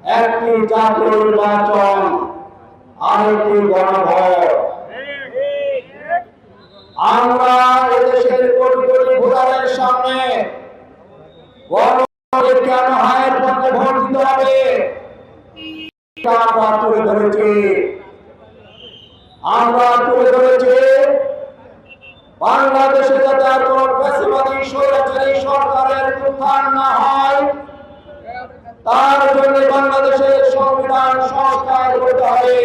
একটি জাতীয় নির্বাচন, আরেকটি গণভোট। আমরা এদেশের কোটি কোটি ভোটারের সামনে কেন হায়ের পক্ষে ভোট দিতে হবে আমরা তুলে ধরেছি। আমরা তুলে ধরেছি বাংলাদেশে যাতে আর কোন ফ্যাসিবাদী স্বৈরাচারী সরকারের উত্থান না হয়, তার জন্য বাংলাদেশের সংবিধান সংস্কার করতে হবে।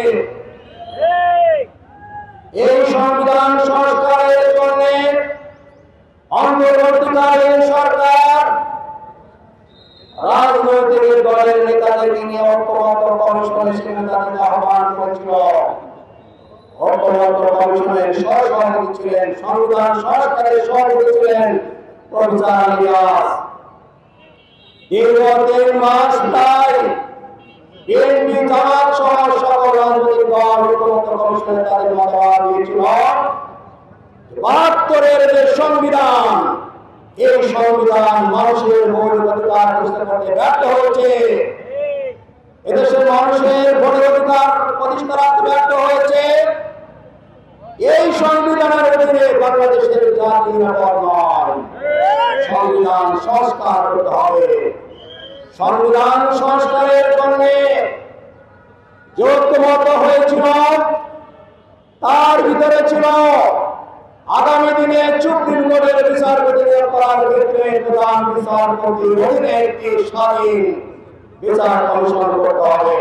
এই সংবিধান সংস্কারের জন্য অন্তর্বর্তীকালীন সরকার রাজনৈতিক দলের নেতাদেরকে নিয়ে ঐক্যমত্য কমিশনের সেখানে আহ্বান করেছিল। ঐক্যমত্য কমিশনের সহসভাপতি ছিলেন, সংবিধান সংস্কারের সভাপতি ছিলেন প্রফেসর ইলিয়াস। দীর্ঘ ৩ মাস প্রায় বিএনপি, জামাত সহ সকল রাজনৈতিক দল ঐক্যমত্য কমিশনের তাদের মতামত দিয়েছিল। ৭২-এর যে সংবিধান, এই সংবিধান মানুষের মৌলিক অধিকার প্রতিষ্ঠা করতে ব্যর্থ হয়েছে। এদেশের মানুষের ভোটের অধিকার প্রতিষ্ঠা রাখতে ব্যর্থ হয়েছে। এই সংবিধানের অধীনে বাংলাদেশের জাতীয় নিরাপদ নয়, সংবিধান সংস্কার করতে হবে। সংবিধান সংস্কারের জন্য যে ঐক্যমত্য হয়েছিল, তার ভিতরে ছিল আগামী দিনে সুপ্রিম কোর্টের বিচারপতি নিয়োগ করার ক্ষেত্রে প্রধান বিচারপতির অধীনে একটি স্বাধীন বিচার কমিশন করতে হবে।